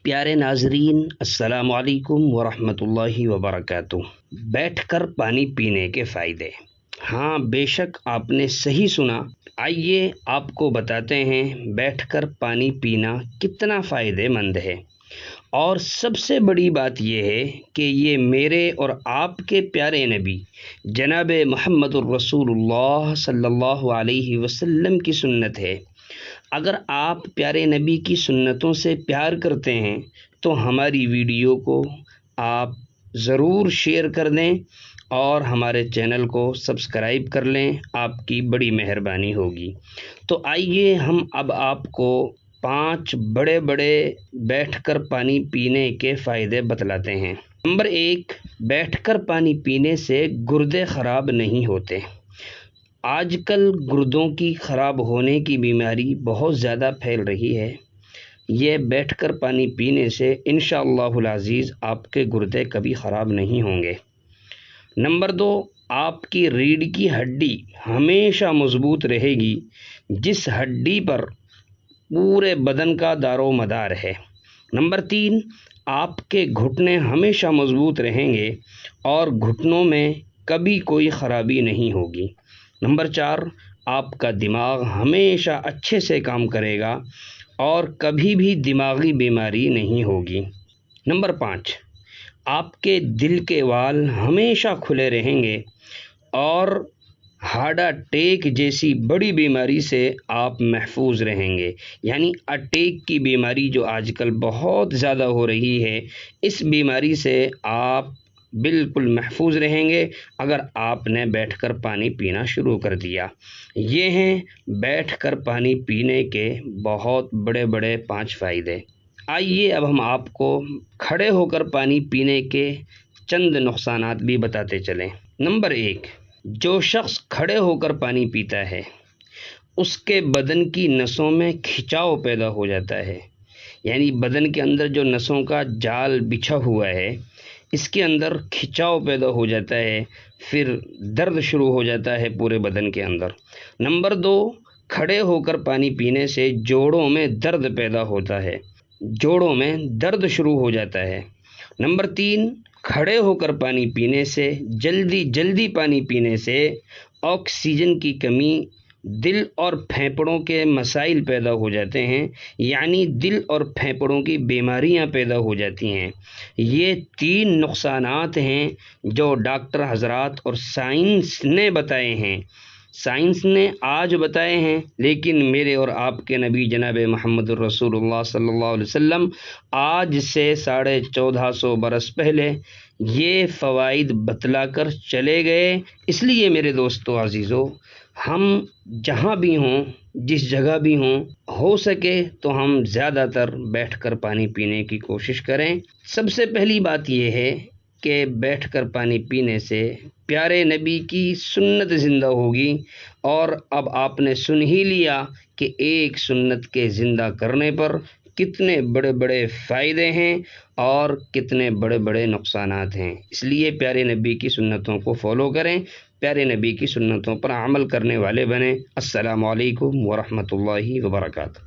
پیارے ناظرین، السلام علیکم ورحمۃ اللہ وبرکاتہ۔ بیٹھ کر پانی پینے کے فائدے۔ ہاں، بے شک آپ نے صحیح سنا۔ آئیے آپ کو بتاتے ہیں بیٹھ کر پانی پینا کتنا فائدہ مند ہے۔ اور سب سے بڑی بات یہ ہے کہ یہ میرے اور آپ کے پیارے نبی جناب محمد الرسول اللہ صلی اللہ علیہ وسلم کی سنت ہے۔ اگر آپ پیارے نبی کی سنتوں سے پیار کرتے ہیں تو ہماری ویڈیو کو آپ ضرور شیئر کر دیں اور ہمارے چینل کو سبسکرائب کر لیں، آپ کی بڑی مہربانی ہوگی۔ تو آئیے ہم اب آپ کو 5 بڑے بڑے بیٹھ کر پانی پینے کے فائدے بتلاتے ہیں۔ نمبر 1، بیٹھ کر پانی پینے سے گردے خراب نہیں ہوتے۔ آج کل گردوں کی خراب ہونے کی بیماری بہت زیادہ پھیل رہی ہے۔ یہ بیٹھ کر پانی پینے سے انشاءاللہ العزیز آپ کے گردے کبھی خراب نہیں ہوں گے۔ نمبر 2، آپ کی ریڑھ کی ہڈی ہمیشہ مضبوط رہے گی، جس ہڈی پر پورے بدن کا دار و مدار ہے۔ نمبر 3، آپ کے گھٹنے ہمیشہ مضبوط رہیں گے اور گھٹنوں میں کبھی کوئی خرابی نہیں ہوگی۔ نمبر 4، آپ کا دماغ ہمیشہ اچھے سے کام کرے گا اور کبھی بھی دماغی بیماری نہیں ہوگی۔ نمبر 5، آپ کے دل کے وال ہمیشہ کھلے رہیں گے اور ہارٹ اٹیک جیسی بڑی بیماری سے آپ محفوظ رہیں گے۔ یعنی اٹیک کی بیماری جو آج کل بہت زیادہ ہو رہی ہے، اس بیماری سے آپ بالکل محفوظ رہیں گے اگر آپ نے بیٹھ کر پانی پینا شروع کر دیا۔ یہ ہیں بیٹھ کر پانی پینے کے بہت بڑے بڑے 5 فائدے۔ آئیے اب ہم آپ کو کھڑے ہو کر پانی پینے کے چند نقصانات بھی بتاتے چلیں۔ نمبر 1، جو شخص کھڑے ہو کر پانی پیتا ہے اس کے بدن کی نسوں میں کھچاؤ پیدا ہو جاتا ہے۔ یعنی بدن کے اندر جو نسوں کا جال بچھا ہوا ہے، اس کے اندر کھچاؤ پیدا ہو جاتا ہے، پھر درد شروع ہو جاتا ہے پورے بدن کے اندر۔ نمبر 2، کھڑے ہو کر پانی پینے سے جوڑوں میں درد پیدا ہوتا ہے، جوڑوں میں درد شروع ہو جاتا ہے۔ نمبر 3، کھڑے ہو کر پانی پینے سے جلدی پانی پینے سے آکسیجن کی کمی، دل اور پھیپھڑوں کے مسائل پیدا ہو جاتے ہیں، یعنی دل اور پھیپھڑوں کی بیماریاں پیدا ہو جاتی ہیں۔ یہ 3 نقصانات ہیں جو ڈاکٹر حضرات اور سائنس نے بتائے ہیں، سائنس نے آج بتائے ہیں، لیکن میرے اور آپ کے نبی جناب محمد الرسول اللہ صلی اللہ علیہ وسلم آج سے 1450 برس پہلے یہ فوائد بتلا کر چلے گئے۔ اس لیے میرے دوستو عزیزو، ہم جہاں بھی ہوں، جس جگہ بھی ہوں، ہو سکے تو ہم زیادہ تر بیٹھ کر پانی پینے کی کوشش کریں۔ سب سے پہلی بات یہ ہے کہ بیٹھ کر پانی پینے سے پیارے نبی کی سنت زندہ ہوگی، اور اب آپ نے سن ہی لیا کہ ایک سنت کے زندہ کرنے پر کتنے بڑے بڑے فائدے ہیں اور کتنے بڑے بڑے نقصانات ہیں۔ اس لیے پیارے نبی کی سنتوں کو فالو کریں، پیارے نبی کی سنتوں پر عمل کرنے والے بنیں۔ السلام علیکم ورحمۃ اللہ وبرکاتہ۔